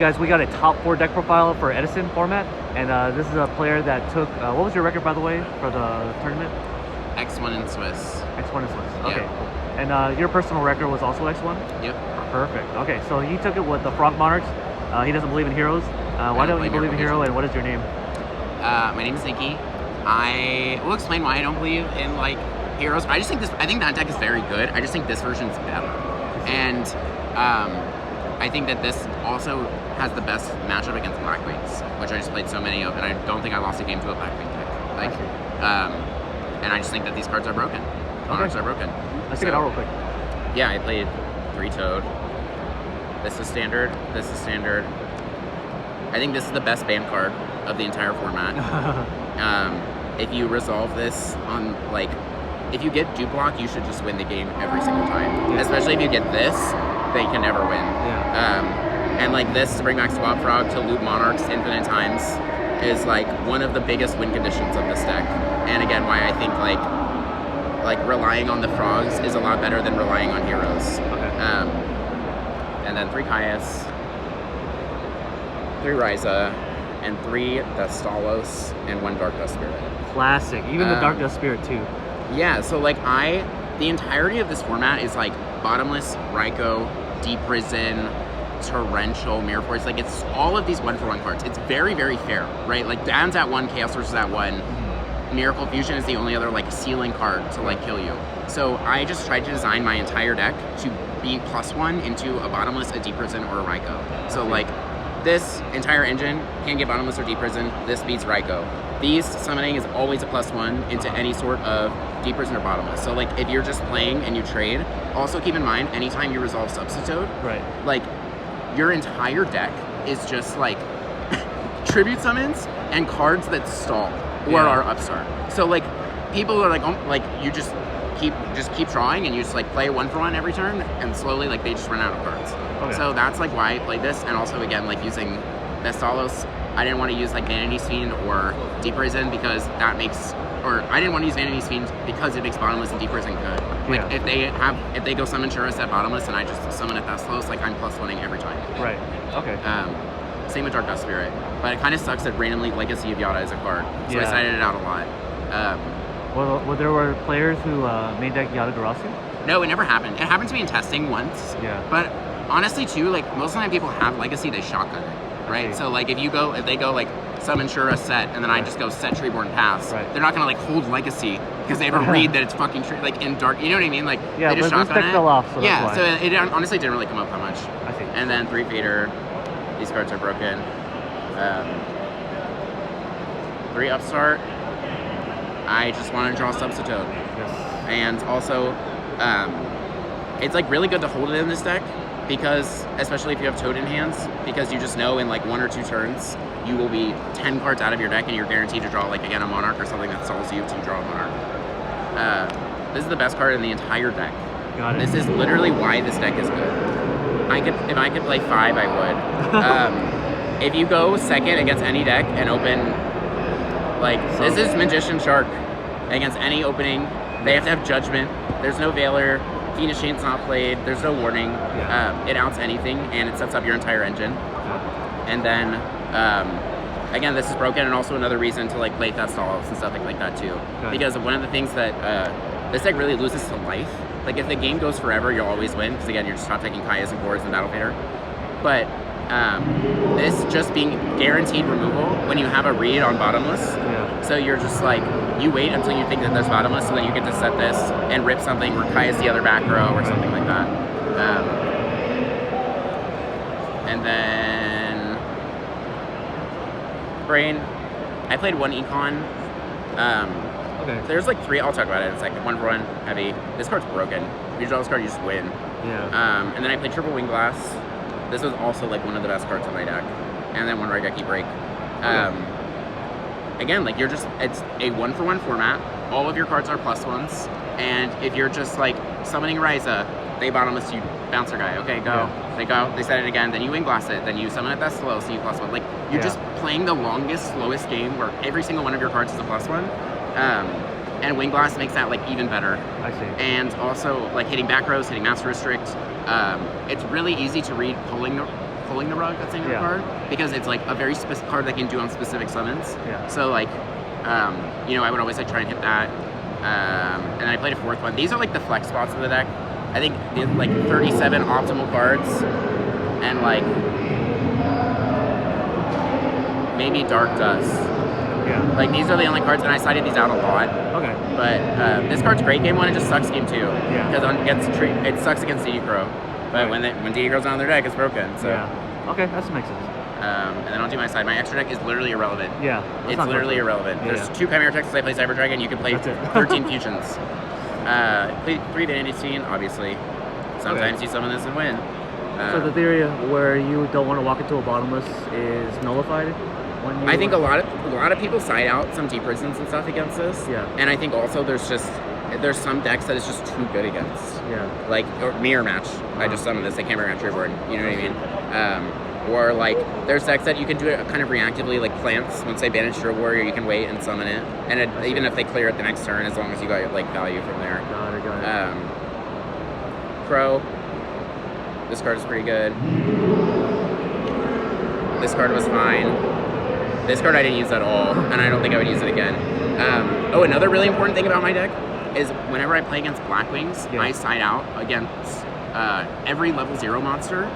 Guys, we got a top 4 deck profile for Edison format, and this is a player that took, what was your record, by the way, for the tournament? X1 in Swiss. X1 in Swiss, okay. Yeah. And your personal record was also X1? Yep. Perfect, okay, so he took it with the Frog Monarchs. He doesn't believe in heroes. Why don't you believe in hero, and what is your name? My name is Nicky. I will explain why I don't believe in, like, heroes. I think that deck is very good. I just think this version is better. And, I think that this also has the best matchup against Blackwings, which I just played so many of, and I don't think I lost a game to a Blackwing deck. Like, and I just think that these cards are broken. Monarchs are broken. Let's check it out real quick. Yeah, I played 3 Toad. This is standard. This is standard. I think this is the best ban card of the entire format. If you resolve this on, like, if you get dupe block, you should just win the game every single time. Yeah. Especially if you get this, they can never win. Yeah. And like this, to bring back Swap Frog to loop Monarchs infinite times is like one of the biggest win conditions of this deck. And again, why I think like relying on the frogs is a lot better than relying on heroes. Okay. And then 3 Caius, 3 Ryza, and 3 Destalos, and 1 Dark Dust Spirit. Classic. Even the Dark Dust Spirit too. Yeah, so like the entirety of this format is like Bottomless, Ryko, Deep Prison, Torrential, Mirror Force. Like, it's all of these 1-for-1 cards. It's very, very fair, right? Like, Dawn's at 1, Chaos Source is at 1. Miracle Fusion is the only other, like, ceiling card to, like, kill you. So I just tried to design my entire deck to be +1 into a Bottomless, a Deep Prison, or a Ryko. So, like, this entire engine can get Bottomless or Deep Prison. This beats Ryko. These summoning is always a +1 into any sort of Deep Prison or Bottomless. So, like, if you're just playing and you trade, also keep in mind, anytime you resolve Substitute, right, like, your entire deck is just, like, tribute summons and cards that stall or are upstart. So, like, people are like, oh, like, you just keep drawing and you just, like, play 1-for-1 every turn, and slowly, like, they just run out of cards. Okay. So that's, like, why I played this, and also, again, like, using Destalos, I didn't want to use, like, Vanity's Fiend or Deep Prison because that makes, or I didn't want to use Vanity's Fiend because it makes Bottomless and Deep Prison good. Like, if they go summon Shuras at Bottomless and I just summon at Thessalos, like, I'm +1ing every time. Right, okay. Same with Dark Dust Spirit. But it kind of sucks that randomly Legacy of Yada is a card. So I cited it out a lot. Well, there were players who made deck Yada Garasu? No, it never happened. It happened to me in testing once. Yeah. But honestly, too, like, most of the time people have Legacy, they shotgun it, right? So, like, if they go, like, summon Shura set, and then I just go set Treeborn Pass, they're not gonna, like, hold Legacy because they have a read that it's fucking like in dark, you know what I mean? Like, yeah, they just but shotgun this deck fell off, so yeah, that's why. so it honestly didn't really come up that much. I see. And then 3 Fader, these cards are broken. 3 Upstart, I just want to draw Substitute. Yes. And also, it's, like, really good to hold it in this deck, because, especially if you have Toad in hands, because you just know in, like, 1 or 2 turns, you will be 10 cards out of your deck and you're guaranteed to draw, like, again, a Monarch or something that stalls you to draw a Monarch. This is the best card in the entire deck. Got it. This is literally why this deck is good. If I could play 5, I would. If you go second against any deck and open, like, this is Magician Shark against any opening. They have to have Judgment. There's no Veiler. Fiendish Chain's not played. There's no warning. It outs anything, and it sets up your entire engine. And then, again, this is broken, and also another reason to, like, play Thessalos and stuff like that too. Because one of the things that this deck really loses to life. Like, if the game goes forever, you'll always win, because again, you're just top taking Kaias and Boards and Battle Fader. But this just being guaranteed removal when you have a read on Bottomless. So you're just like, you wait until you think that there's Bottomless, so then you get to set this and rip something where Kaia's the other back row or something like that. And then Brain, I played 1 Econ. There's, like, 3, I'll talk about it in a second. 1-for-1, heavy. This card's broken. If you draw this card, you just win. Yeah. And then I played Triple Wing Glass. This was also, like, one of the best cards on my deck. And then 1 Raigeki Break. Again, like, it's a 1-for-1 format. All of your cards are +1s. And if you're just, like, summoning Ryza, they Bottomless, you bounce their guy. Okay, go. Yeah. They go, they set it again, then you Wing Glass it, then you summon it that's slow, so you +1. Like, you're just playing the longest, slowest game where every single one of your cards is a +1. And Wing Glass makes that, like, even better. I see. And also, like, hitting back rows, hitting Master Restrict. It's really easy to read pulling pulling the rug that's in your Yeah. card, because it's like a very specific card that can do on specific summons. Yeah. So like, you know, I would always like try and hit that. And then I played a fourth one. These are like the flex spots of the deck. I think like 37 optimal cards, and like maybe Dark Dust. Yeah. Like these are the only cards, and I sided these out a lot. Okay. But this card's great game one. It just sucks game two. Yeah. Because it sucks against DD Crow. But when DD Crow's on their deck, it's broken. So. Yeah. Okay, that makes sense. And then I'll do my side. My extra deck is literally irrelevant. Yeah. It's literally irrelevant. Yeah, There's 2 Chimera Texts. I play Cyber Dragon. You can play 13 Fusions. Play 3 Vanity Scene, obviously. Sometimes you summon this and win. So the theory where you don't want to walk into a bottomless is nullified? I think a lot of people side out some Deep Prisons and stuff against this. Yeah. And I think also there's some decks that it's just too good against. Yeah. Like or Mirror Match. I just summoned this. I can't mirror match your board. You know what I mean? Or like there's decks that you can do it kind of reactively, like Plants. Once they banish your warrior, you can wait and summon it. And even if they clear it the next turn, as long as you got like value from there. Got it. Crow. This card is pretty good. This card was fine. This card I didn't use at all, and I don't think I would use it again. Another really important thing about my deck is whenever I play against Blackwings, I side out against every level 0 monster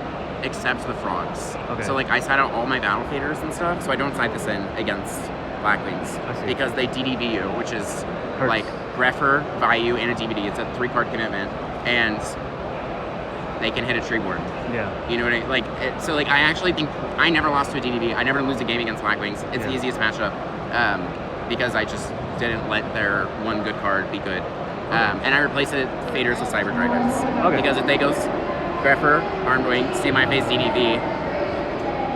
except the frogs. Okay. So like I side out all my battle faders and stuff, so I don't side this in against Blackwings because they DDV you, which is like Greffer, Vayu, and a DVD. It's a 3-card commitment, and they can hit a tree board. Yeah. You know what I mean? Like, so like I actually think I never lost to a DDV. I never lose a game against Blackwings. It's the easiest matchup because I just didn't let their one good card be good. And I replaced it faders with Cyber Dragons. Because if they go Greffer, Armed Wing, see my face DDV,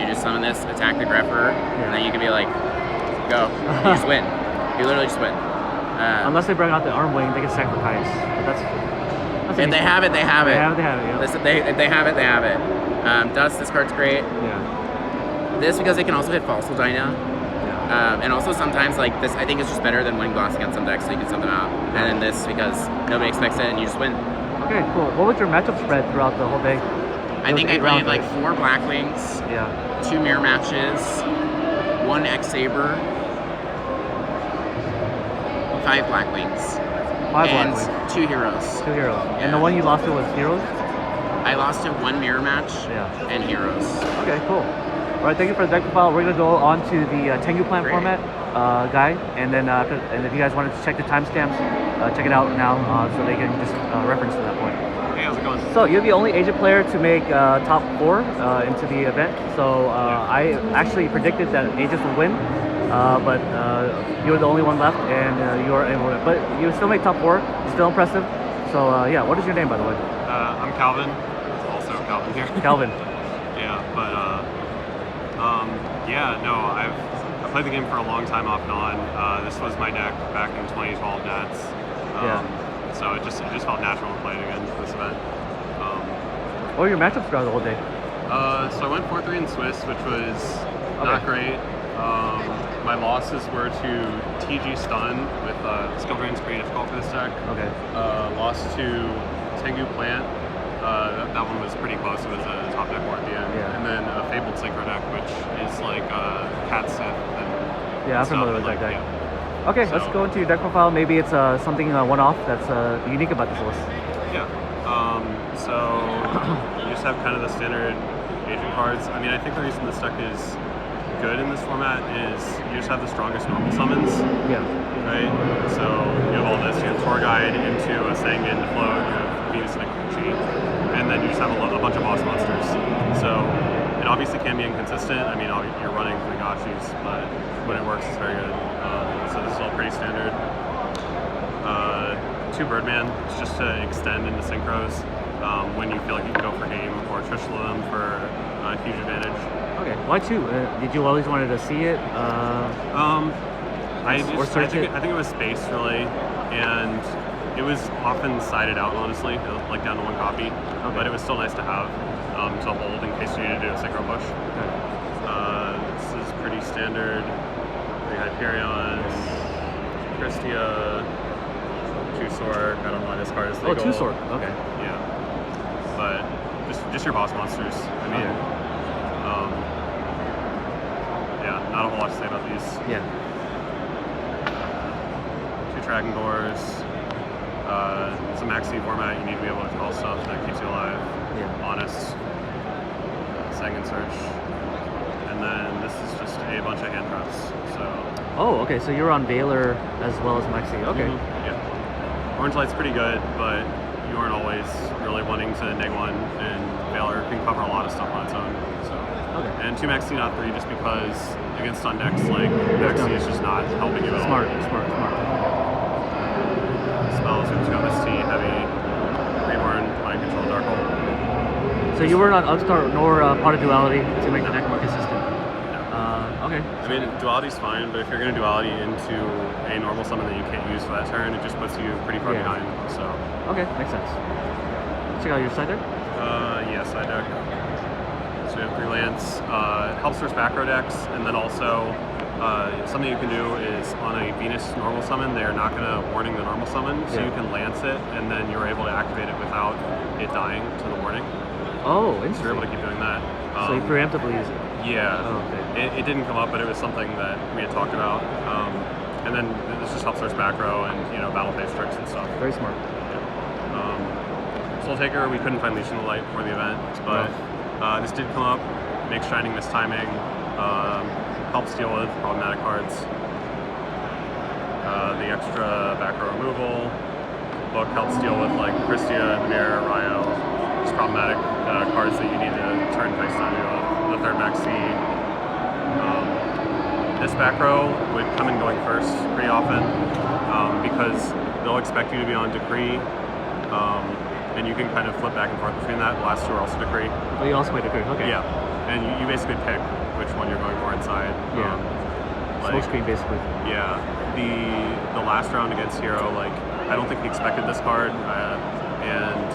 you just summon this, attack the Greffer, and then you can be like, go. You just win. You literally just win. Unless they bring out the Arm Wing, they can sacrifice. But that's if they have it, they have it. They have it, yeah. Listen, if they have it, they have it. Dust, this card's great. Yeah. This because they can also hit Fossil Dyna. Yeah. And also sometimes like this, I think it's just better than winning Glass against some decks, so you can send them out. And then this because nobody expects it and you just win. Okay, cool. What was your matchup spread throughout the whole day? I think I played like 4 Blackwings, 2 Mirror Matches, 1 X-Saber, 5 Blackwings. 5 and Blackwings. 2 Heroes. 2 Heroes. Yeah. And the one you lost to was Heroes? I lost to 1 Mirror Match and Heroes. Okay, cool. All right, thank you for the deck profile. We're going to go on to the Tengu Plant format guide, and then and if you guys wanted to check the timestamps, check it out now so they can just reference to that point. Hey, how's it going? So you're the only Asian player to make top 4 into the event. So I actually predicted that Asians would win, but you were the only one left, and you were able to. But you still make top 4. Still impressive. So yeah, what is your name, by the way? I'm Calvin. It's also Calvin here. Calvin. Yeah, but I've played the game for a long time off and on. This was my deck back in 2012 Nats. So it just felt natural to play it again for this event. What were your matchups throughout the whole day? So I went 4-3 in Swiss, which was not great. My losses were to TG Stun with Skill Drain's pretty difficult for this deck. Okay. Lost to Tengu Plant. That one was pretty close. It was a top deck war at the end. And then a Fabled Synchro deck, which is like Cat Sith. Yeah, I'm familiar with that deck. Okay, so let's go into your deck profile. Maybe it's something one-off that's unique about this list. Yeah. So you just have kind of the standard Asian cards. I mean, I think the reason this deck is good in this format is you just have the strongest normal summons. Yeah. Right? So you have all this. You have Tour Guide into a Sangan to float, you have Venus and Ikuchi, and then you just have a bunch of boss monsters. So it obviously can be inconsistent. I mean, you're running Nagashis, but when it works, it's very good. So this is all pretty standard. 2 Birdman, it's just to extend into synchros when you feel like you can go for game, or Trishula them for a huge advantage. Okay, why 2? Did you always wanted to see it? I think it was space really, and it was often sided out honestly, like down to 1 copy. But it was still nice to have to hold in case you need to do a synchro push. This is pretty standard. 3 Hyperion, Christia, 2 Sork. I don't know why this card is legal. 2 Sork. Okay. Yeah, but just your boss monsters. I mean, not a whole lot to say about these. Yeah. 2 tracking doors. It's a maxi format. You need to be able to call stuff that keeps you alive. Yeah. Honest. Sang and search. And then this is just a bunch of hand traps. So. Oh, okay. So you're on Valor as well as Maxi. Okay. Yeah. Orange Light's pretty good, but you aren't always really wanting to neg one, and Valor can cover a lot of stuff on its own. So. Okay. And 2 Maxi, not 3, just because against stun decks, like Maxi is just not helping you at all. Smart. Spells, we've got Misty, Heavy, Reborn, Mind Control, Dark Hole. So you weren't on Upstart nor Pot of Duality to make the deck more consistent. Okay. I mean, duality's fine, but if you're going to duality into a normal summon that you can't use for that turn, it just puts you pretty far behind. So. Okay, makes sense. Check out your side deck. Yeah, side deck. So we have 3 lands. It helps versus back row decks, and then also something you can do is on a Venus normal summon, they are not going to warning the normal summon, so you can lance it, and then you're able to activate it without it dying to the warning. Oh, So interesting. you're able to keep doing that. So you preemptively use it. Yeah. Oh, okay. It didn't come up, but it was something that we had talked about. And then this just helps versus back row and battle phase tricks and stuff. Very smart. Soul Taker, we couldn't find Leash in the Light for the event, but this did come up. Makes Shining miss timing. Helps deal with problematic cards. The extra back row removal. Book helps deal with like Christia, Mirror, Ryo. Just problematic cards that you need to turn face down to the 3rd maxi. This back row would come in going first pretty often because they'll expect you to be on Decree. And you can kind of flip back and forth between that. The last 2 are also Decree. Oh, you also play Decree. Okay. Yeah, and you basically pick which one you're going for inside. Yeah. Smoke screen, basically. Yeah, the last round against Hero, like I don't think he expected this card, and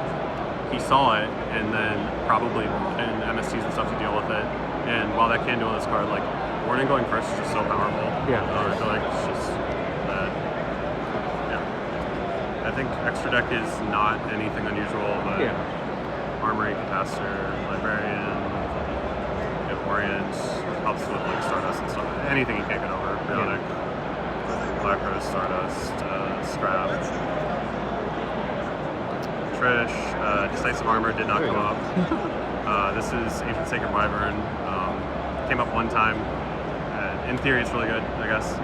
he saw it, and then probably in MSTs and stuff to deal with it. And while that can deal with this card, like warning going first is just so powerful. Yeah. I feel like it's just that. I think extra deck is not anything unusual, but Armory, Capacitor, Librarian, Orient, helps with like Stardust and stuff. Anything you can't get over, Bionic, Black Rose, Stardust, Scrap. Trish, Decisive Armor did not come up. This is Ancient Sacred Wyvern. Came up one time. In theory, it's really good, I guess.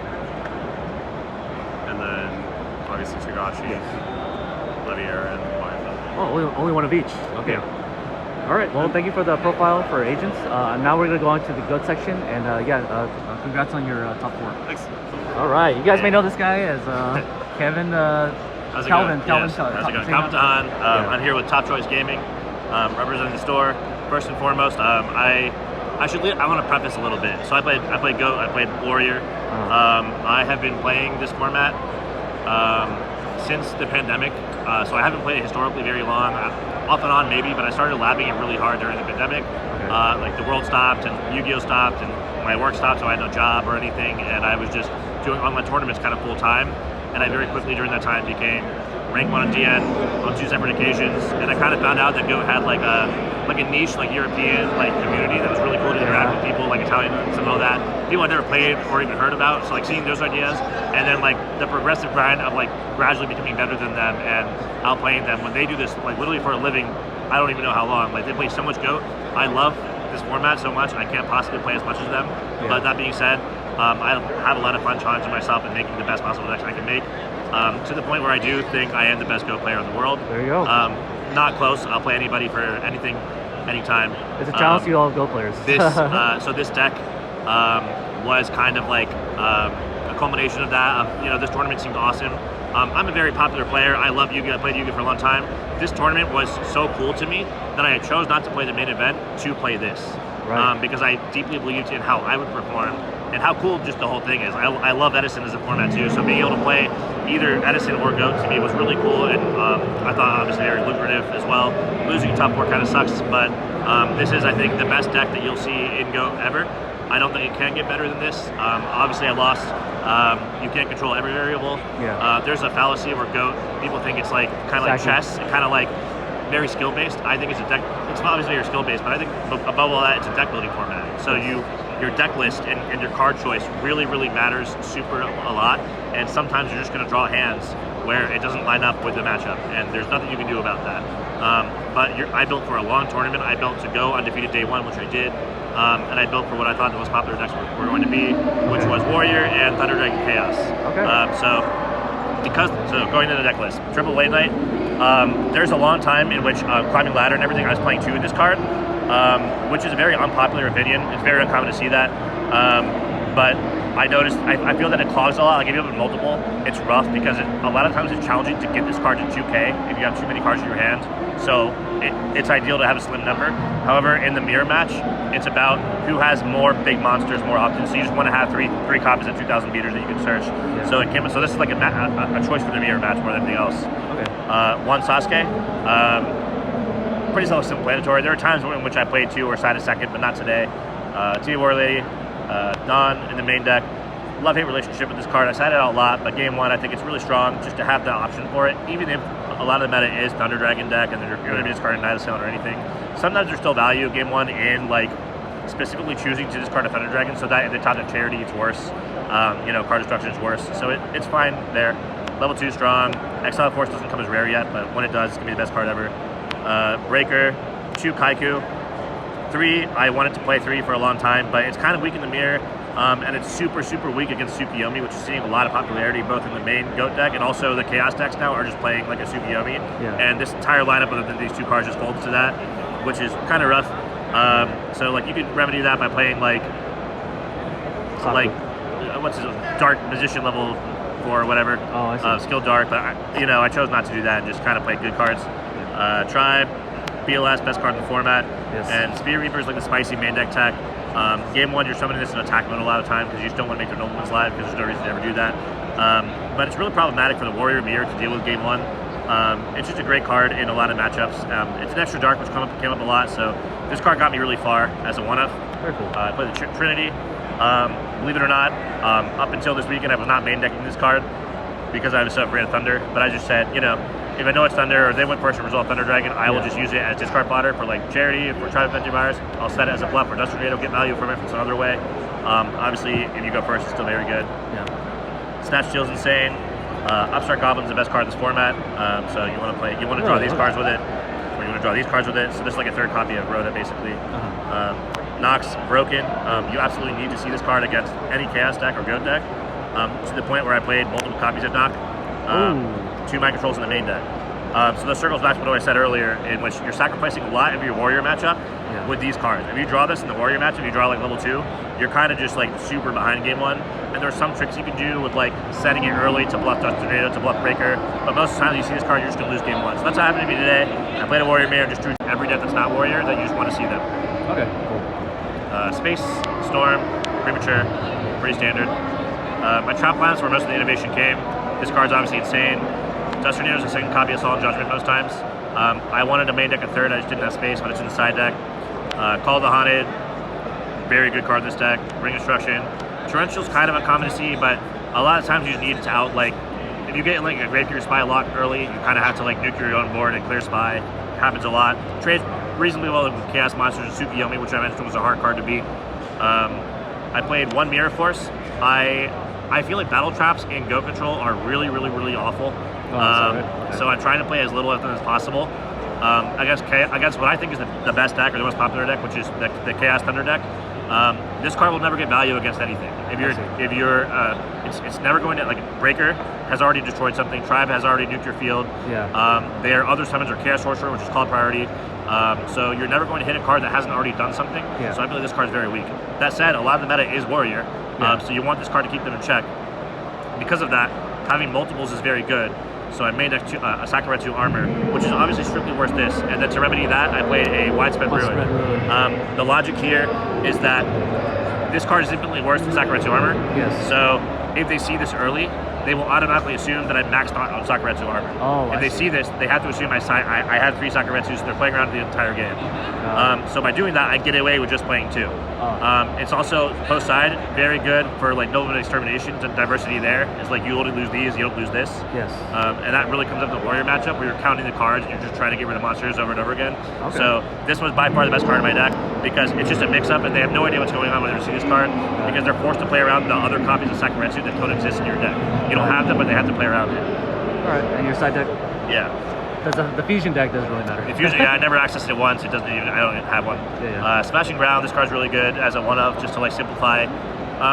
And then obviously Togashi, Levier, and Leviathan. Oh, only one of each. Okay. Yeah. All right. Well, thank you for the profile for agents. Now we're gonna go on to the GOAT section, and congrats on your top 4. Thanks. All right. You guys may know this guy as Kevin. How's it Calvin. going? Calvin. Yes. How's it going? Calvin Tahan. I'm here with Top Choice Gaming, representing the store. First and foremost, I want to preface a little bit. So I played GOAT. I played Warrior. I have been playing this format since the pandemic. So I haven't played it historically very long. Off and on maybe, but I started labbing it really hard during the pandemic. Like the world stopped and Yu-Gi-Oh stopped and my work stopped, so I had no job or anything, and I was just doing online tournaments kind of full time. And I very quickly during that time became rank 1 on DN on 2 separate occasions, and I kind of found out that GOAT had like a niche like European like community that was really cool to interact with people like Italian and some of that people I'd never played or even heard about. So like seeing those ideas, and then like the progressive grind of like gradually becoming better than them and outplaying them when they do this like literally for a living. I don't even know how long. Like they play so much GOAT. I love this format so much, and I can't possibly play as much as them. But that being said, I have a lot of fun challenging myself and making the best possible decks I can make. To the point where I do think I am the best GOAT player in the world. There you go. Not close. I'll play anybody for anything, anytime. It's a challenge to all GOAT players. So this deck was kind of like a culmination of that. This tournament seemed awesome. I'm a very popular player. I love Yu-Gi-Oh. I played Yu-Gi-Oh for a long time. This tournament was so cool to me that I chose not to play the main event to play this. Right. Because I deeply believed in how I would perform and how cool just the whole thing is. I love Edison as a format too, so being able to play either Edison or GOAT to me was really cool, and I thought obviously very lucrative as well. Losing top 4 kind of sucks, but this is, I think, the best deck that you'll see in GOAT ever. I don't think it can get better than this. Obviously I lost. You can't control every variable. There's a fallacy where GOAT, people think it's like kind of like chess, kind of like very skill based. I think it's a deck. It's obviously very skill based, but I think above all that, it's a deck building format. So you your deck list and your card choice really, really matters a lot. And sometimes you're just going to draw hands where it doesn't line up with the matchup, and there's nothing you can do about that. But I built for a long tournament. I built to go undefeated day one, which I did, and I built for what I thought the most popular decks were going to be, which was Warrior and Thunder Dragon Chaos. Okay. So going into the deck list, triple late night. There's a long time in which climbing ladder and everything, I was playing 2 with this card, which is a very unpopular opinion. It's very uncommon to see that. But I noticed, I feel that it clogs a lot. Like if you have a multiple, it's rough because a lot of times it's challenging to get this card to 2K if you have too many cards in your hand. So it's ideal to have a slim number. However, in the mirror match, it's about who has more big monsters more often. So you just want to have three copies of 2,000 meters that you can search. Yeah. So this is like a choice for the mirror match more than anything else. Okay. 1 Sasuke. Pretty self-explanatory. There are times in which I played 2 or side a second, but not today. TV War Lady. Dawn in the main deck. Love-hate relationship with this card. I cited it out a lot, but game 1 I think it's really strong just to have the option for it, even if a lot of the meta is Thunder Dragon deck and they're going to be discarding Night of Sail or anything. Sometimes there's still value game 1 in like specifically choosing to discard a Thunder Dragon so that if they top that Charity it's worse. Card destruction is worse. So it's fine there. Level 2 strong. Exile Force doesn't come as rare yet, but when it does, it's going to be the best card ever. Breaker, 2 Kaiku. 3, I wanted to play 3 for a long time, but it's kind of weak in the mirror, and it's super, super weak against Tsukiyomi, which is seeing a lot of popularity both in the main GOAT deck and also the Chaos decks now are just playing like a Tsukiyomi. Yeah. And this entire lineup of these 2 cards just folds to that, which is kind of rough. So like you could remedy that by playing what's his Dark Magician level 4 or whatever. Oh, I see. Skill Dark, but I chose not to do that and just kind of play good cards. Tribe. BLS, best card in the format, yes. And Spear Reaper is like the spicy main deck tech. Game 1, you're summoning this in attack mode a lot of time because you just don't want to make their noblemans live because there's no reason to ever do that. But it's really problematic for the Warrior Mirror to deal with game 1. It's just a great card in a lot of matchups. It's an extra dark, which came up a lot, so this card got me really far as a one-of. Very cool. I played the Trinity. Believe it or not, up until this weekend, I was not main decking this card because I was so afraid of Thunder, but I just said, if I know it's Thunder or they went first and resolve Thunder Dragon, I will just use it as discard fodder for like Charity, for Tribe Adventure Virus. I'll set it as a bluff for Dust Tornado, get value from it from some other way. Obviously, if you go first, it's still very good. Yeah. Snatch Steel's insane. Upstart Goblin's the best card in this format. So you want to draw these cards with it, or you want to draw these cards with it. So this is like a 3rd copy of Rhoda, basically. Nox, Broken. You absolutely need to see this card against any Chaos deck or Goat deck. To the point where I played multiple copies of Nox. 2 mind controls in the main deck. So this circles back to what I said earlier, in which you're sacrificing a lot of your Warrior matchup with these cards. If you draw this in the Warrior matchup, you draw like level 2, you're kind of just like super behind game 1. And there's some tricks you can do with like setting it early to bluff Dust Tornado, to bluff Breaker. But most of the time you see this card, you're just going to lose game 1. So that's what happened to me today. I played a Warrior Mirror, just drew every deck that's not Warrior that you just want to see them. Okay, cool. Space, Storm, Premature, pretty standard. My trap plans where most of the innovation came. This card's obviously insane. Dust Tornado is the 2nd copy of Solemn Judgment most times. I wanted to main deck a 3rd, I just didn't have space, but it's in the side deck. Call of the Haunted, very good card in this deck. Ring Destruction. Torrential's kind of uncommon to see, but a lot of times you just need it to out, like, if you get like a Gravekeeper Spy lock early, you kind of have to like nuke your own board and clear Spy. It happens a lot. Trades reasonably well with Chaos Monsters and Tsukiyomi, which I mentioned was a hard card to beat. I played 1 Mirror Force. I feel like battle traps in Go Control are really, really, really awful. So I'm trying to play as little of them as possible. Against what I think is the best deck, or the most popular deck, which is the Chaos Thunder deck. This card will never get value against anything. It's never going to, like, Breaker has already destroyed something, Tribe has already nuked your field. Yeah. Their other summons are Chaos Sorcerer, which is called priority. So you're never going to hit a card that hasn't already done something. Yeah. So I believe this card is very weak. That said, a lot of the meta is Warrior. So you want this card to keep them in check. Because of that, having multiples is very good. So I made a Sakuretsu Armor, which is obviously strictly worth this. And then to remedy that, I played a Widespread Ruin. The logic here is that this card is infinitely worse than Sakuretsu Armor. Yes. So if they see this early, they will automatically assume that I maxed out on Sakuretsu Armor. Oh, if they see this, they have to assume I had 3 Sakuretsus, so they're playing around the entire game. So by doing that, I get away with just playing 2. It's also post-side, very good for like Nobleman Extermination. The diversity there is like you only lose these, you don't lose this. Yes. And that really comes up in the Warrior matchup where you're counting the cards and you're just trying to get rid of monsters over and over again. Okay. So this was by far the best card in my deck. because it's just a mix-up and they have no idea what's going on when they receive this card because they're forced to play around the other copies of Sakuretsu that don't exist in your deck. You don't have them, but they have to play around it. All right, and your side deck? Yeah. The fusion deck doesn't really matter. The fusion, yeah, I never accessed it once. It doesn't even. I don't even have one. Smashing Ground. This card's really good as a one-of, just to like simplify.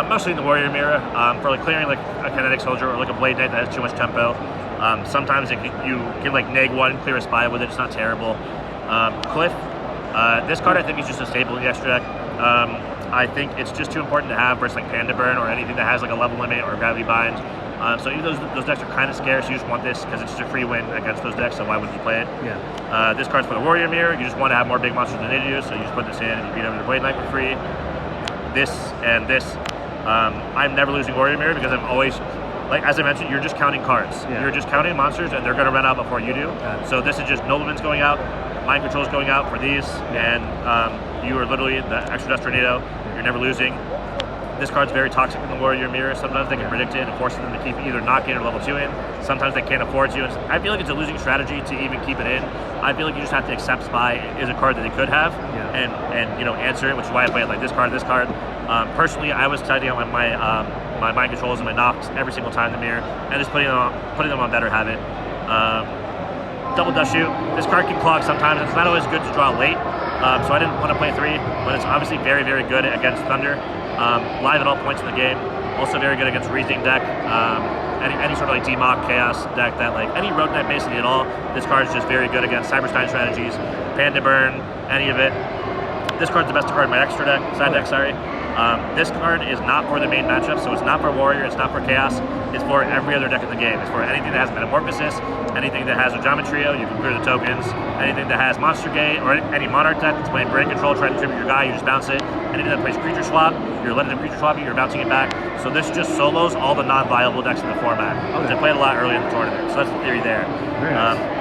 Mostly in the Warrior Mirror for like clearing like a Kinetic Soldier or like a Blade Knight that has too much tempo. Sometimes you can like neg one, clear a spy with it. It's not terrible. Cliff. This card I think is just a staple in the extra deck. I think it's just too important to have versus like Panda Burn or anything that has like a level limit or Gravity Bind. So even those decks are kind of scarce. You just want this because it's just a free win against those decks. So why wouldn't you play it? Yeah. This card's for the Warrior Mirror. You just want to have more big monsters than they do. So you just put this in and you beat over the Blade Knight for free. This and this. I'm never losing Warrior Mirror because I'm always, like as I mentioned, you're just counting cards. Yeah. You're just counting monsters and they're going to run out before you do. So this is just Nobleman's going out, Mind Control's going out for these, and you are literally the extra Dust Tornado. You're never losing. This card's very toxic in the Warrior Mirror. Sometimes they can predict it and it forces them to keep either knock in or level 2 in. Sometimes they can't afford to. I feel like it's a losing strategy to even keep it in. I feel like you just have to accept Spy is a card that they could have and you know answer it, which is why I play it like this card. Personally, I was tidying out my Mind Controls and my knocks every single time in the mirror and just putting them on Better Habit. Double Dust Shoot. This card can clog sometimes. It's not always good to draw late, so I didn't want to play 3, but it's obviously very, very good against Thunder. Live at all points in the game. Also very good against Reasoning deck. Any sort of like DMOC Chaos deck that like any road deck basically at all. This card is just very good against Cyberstein strategies, Panda Burn, any of it. This card's the best card in my extra deck, side deck, sorry. This card is not for the main matchup, so it's not for Warrior, it's not for Chaos, it's for every other deck in the game. It's for anything that has Metamorphosis, anything that has a Geometrio, you can clear the tokens, anything that has Monster Gate, or any Monarch deck that's playing Brain Control, trying to tribute your guy, you just bounce it. Anything that plays Creature Swap, you're letting them Creature Swap you, you're bouncing it back. So this just solos all the non-viable decks in the format, which I played a lot early in the tournament, so that's the theory there.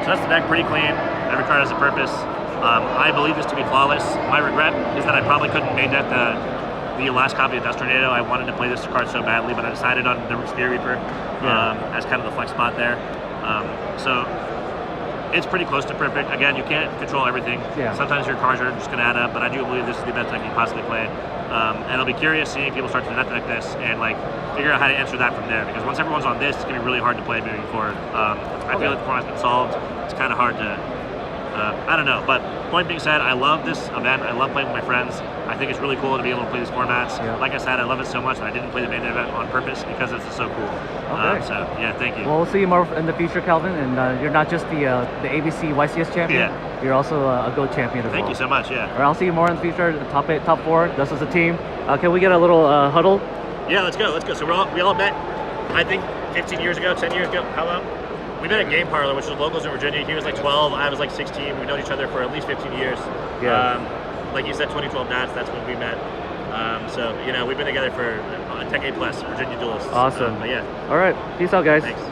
So that's the deck, pretty clean, every card has a purpose. I believe this to be flawless. My regret is that I probably couldn't main deck the last copy of Dust Tornado. I wanted to play this card so badly, but I decided on the Spear Reaper as kind of the flex spot there. So it's pretty close to perfect. Again, you can't control everything. Sometimes your cards are just going to add up, but I do believe this is the best deck you can possibly play. And I'll be curious seeing people start to net deck this and like figure out how to answer that from there. Because once everyone's on this, it's going to be really hard to play moving forward. I feel like the format's been solved. It's kind of hard to. I don't know, but point being said, I love this event. I love playing with my friends. I think it's really cool to be able to play these formats. Like I said, I love it so much that I didn't play the main event on purpose because it's so cool. So yeah, thank you. Well, we'll see you more in the future, Calvin. And you're not just the ABC YCS champion. You're also a GOAT champion as well. Thank you so much. All right, I'll see you more in the future. Top 8, top 4. This is a team. Can we get a little huddle? Yeah, let's go. So we all met. I think 15 years ago, 10 years ago. How long? We met at Game Parlor, which was locals in Virginia. He was like 12, I was like 16. We've known each other for at least 15 years. Like you said, 2012 Nats, that's when we met. So, you know, we've been together for a decade plus, Virginia duelists. Awesome. But yeah. All right, peace out, guys. Thanks.